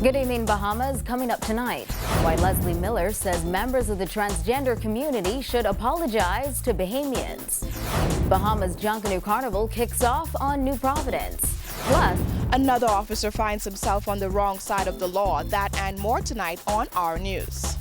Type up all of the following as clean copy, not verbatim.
Good evening, Bahamas. Coming up tonight, why Leslie Miller says members of the transgender community should apologize to Bahamians. Bahamas Junkanoo Carnival kicks off on New Providence. Plus, another officer finds himself on the wrong side of the law. That and more tonight on our news.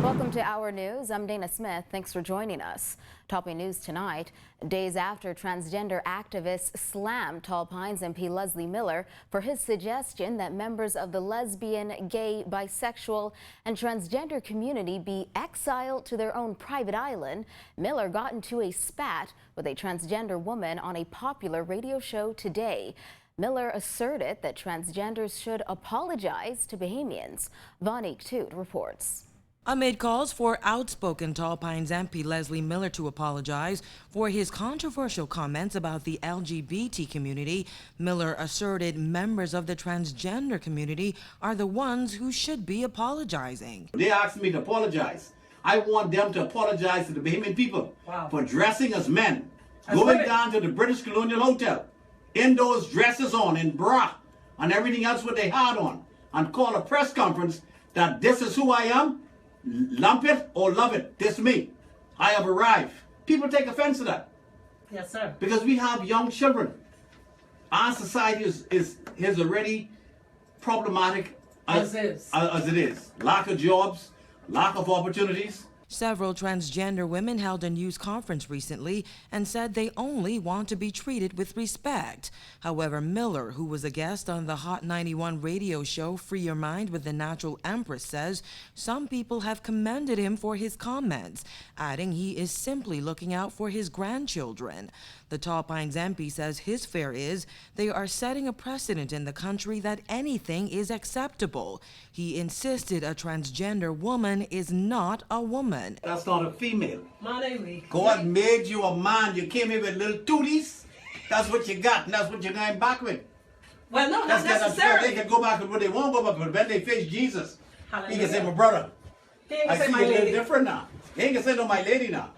welcome to Our News. I'm Dana Smith. Thanks for joining us. Topping news tonight, days after transgender activists slammed Tall Pines MP Leslie Miller for his suggestion that members of the lesbian, gay, bisexual, and transgender community be exiled to their own private island, Miller got into a spat with a transgender woman on a popular radio show today. Miller asserted that transgenders should apologize to Bahamians. Vonique Toot reports. Amid calls for outspoken Tall Pines MP Leslie Miller to apologize for his controversial comments about the LGBT community, Miller asserted members of the transgender community are the ones who should be apologizing. They asked me to apologize. I want them to apologize to the Bahamian people for dressing as men, going down to the British Colonial Hotel, in those dresses on, in bra, and everything else what they had on, and call a press conference that this is who I am. Lump it or love it. This me. I have arrived. People take offense to that. Yes, sir. Because we have young children. Our society is already problematic as it is. Lack of jobs, lack of opportunities. Several transgender women held a news conference recently and said they only want to be treated with respect. However, Miller, who was a guest on the Hot 91 radio show Free Your Mind with the Natural Empress, says some people have commended him for his comments, adding he is simply looking out for his grandchildren. The Tall Pines MP says his fear is they are setting a precedent in the country that anything is acceptable. He insisted a transgender woman is not a woman. That's not a female. My name God made you a man. You came here with little tooties. That's what you got, and that's what you're going back with. Well, no, not necessarily. They can go back with what they want to go back with. When they face Jesus, Hallelujah. He can say, my brother. He ain't I say see my you a little lady. different now. He ain't gonna say no, my lady now.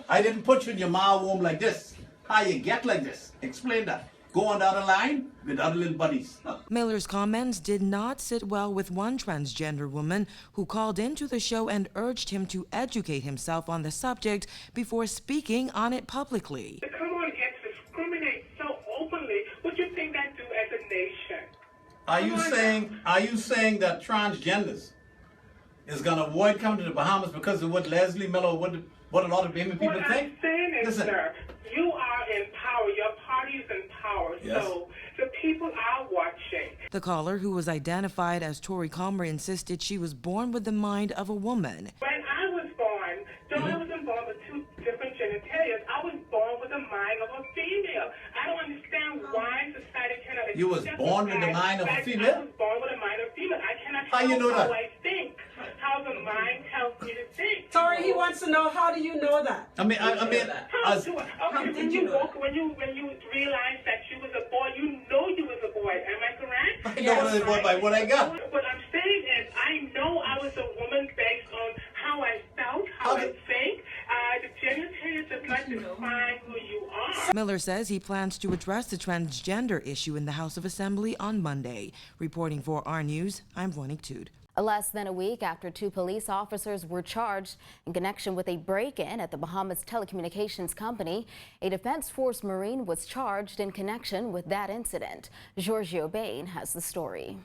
I didn't put you in your ma womb like this. How you get like this? Explain that. Go on down the line with other little buddies. Miller's comments did not sit well with one transgender woman who called into the show and urged him to educate himself on the subject before speaking on it publicly. To come on and discriminate so openly, what do you think that do as a nation? Are you saying that transgenders is gonna avoid coming to the Bahamas because of what Leslie Miller, what a lot of Bahamian people What think? I'm saying is, Listen. sir, you are in power. Your party is in power. Yes. So the people are watching. The caller, who was identified as Tori Comer, insisted she was born with the mind of a woman. When I was born, though I wasn't born with two different genitalia, I was born with the mind of a female. I don't understand why society cannot accept You was born with the mind of a female? I was born with a mind of a female. I cannot How you help know that? how I think, how the mind tells me to think. Tori, he wants to know, how do you know that? I mean, How did you walk when you realized that you was a boy? You know you was a boy. Am I correct? I know what by what I got. What I'm saying is, I know I was a woman based on how I felt, how I think. The genitalia does not define who you are. Miller says he plans to address the transgender issue in the House of Assembly on Monday. Reporting for Our News, I'm Vonique Toot. Less than a week after two police officers were charged in connection with a break-in at the Bahamas telecommunications company, a Defense Force Marine was charged in connection with that incident. Giorgio Bain has the story.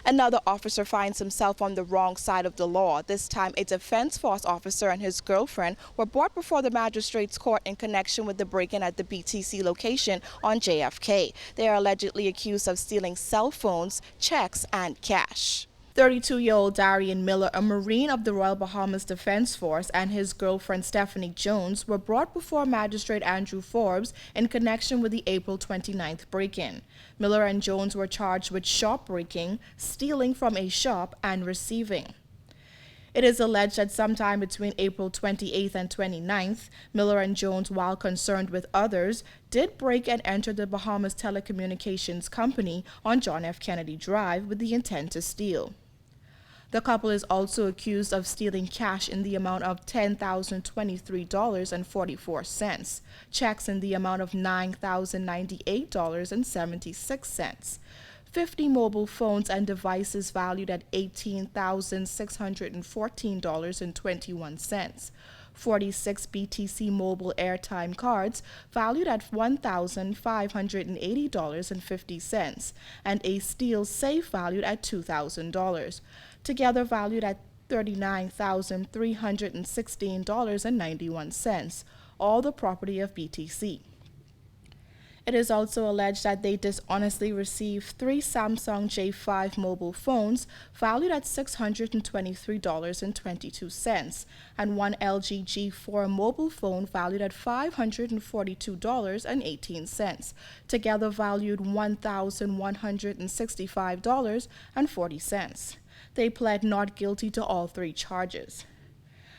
Another officer finds himself on the wrong side of the law. This time, a Defense Force officer and his girlfriend were brought before the magistrate's court in connection with the break-in at the BTC location on JFK. They are allegedly accused of stealing cell phones, checks, and cash. 32-year-old Darian Miller, a Marine of the Royal Bahamas Defense Force, and his girlfriend Stephanie Jones were brought before Magistrate Andrew Forbes in connection with the April 29th break-in. Miller and Jones were charged with shop breaking, stealing from a shop, and receiving. It is alleged that sometime between April 28th and 29th, Miller and Jones, while concerned with others, did break and enter the Bahamas Telecommunications Company on John F. Kennedy Drive with the intent to steal. The couple is also accused of stealing cash in the amount of $10,023.44, checks in the amount of $9,098.76, 50 mobile phones and devices valued at $18,614.21, 46 BTC mobile airtime cards valued at $1,580.50, and a steel safe valued at $2,000, together valued at $39,316.91, all the property of BTC. It is also alleged that they dishonestly received 3 Samsung J5 mobile phones valued at $623.22 and 1 LG G4 mobile phone valued at $542.18, together valued $1,165.40. They pled not guilty to all 3 charges.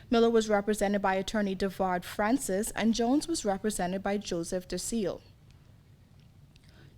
Miller was represented by attorney Devard Francis, and Jones was represented by Joseph DeSeal.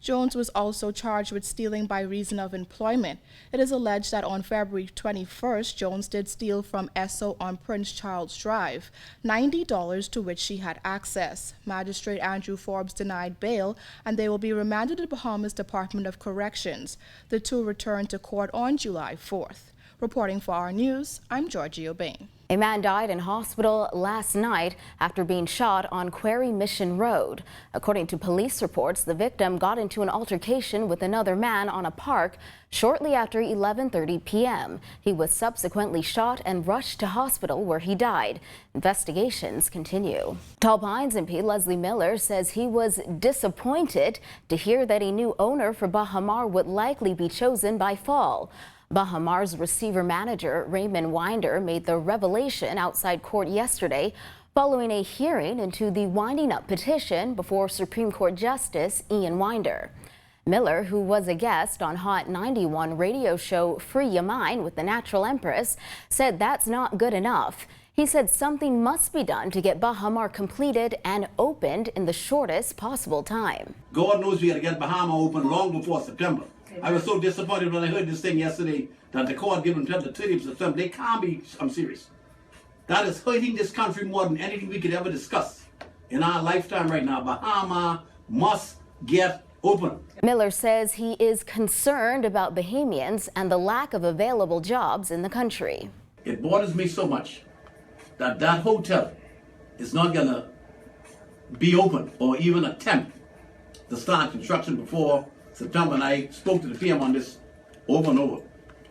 Jones was also charged with stealing by reason of employment. It is alleged that on February 21st, Jones did steal from Esso on Prince Charles Drive, $90 to which she had access. Magistrate Andrew Forbes denied bail, and they will be remanded to the Bahamas Department of Corrections. The two returned to court on July 4th. Reporting for our news, I'm Georgie O'Bain. A man died in hospital last night after being shot on Quarry Mission Road. According to police reports, the victim got into an altercation with another man on a park shortly after 11:30 p.m. He was subsequently shot and rushed to hospital where he died. Investigations continue. Tall Pines MP Leslie Miller says he was disappointed to hear that a new owner for Baha Mar would likely be chosen by fall. Baha Mar's receiver manager, Raymond Winder, made the revelation outside court yesterday following a hearing into the winding up petition before Supreme Court Justice Ian Winder. Miller, who was a guest on Hot 91 radio show Free Your Mind with the Natural Empress, said that's not good enough. He said something must be done to get Baha Mar completed and opened in the shortest possible time. God knows we got to get Baha Mar open long before September. I was so disappointed when I heard this thing yesterday that the court gave them until the 30th of September. They can't be, I'm serious. That is hurting this country more than anything we could ever discuss in our lifetime right now. Baha Mar must get open. Miller says he is concerned about Bahamians and the lack of available jobs in the country. It bothers me so much that that hotel is not going to be open or even attempt to start construction before September, and I spoke to the PM on this over and over,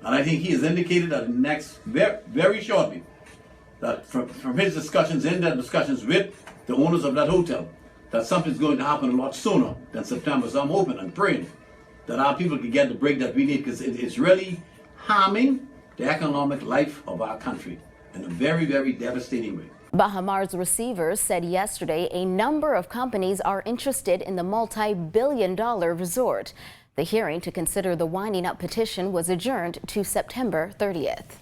and I think he has indicated that in the next very shortly, that from his discussions with the owners of that hotel, that something's going to happen a lot sooner than September. So I'm hoping and praying that our people can get the break that we need, because it's really harming the economic life of our country in a very, very devastating way. Baha Mar's receivers said yesterday a number of companies are interested in the multi-billion-dollar resort. The hearing to consider the winding up petition was adjourned to September 30th.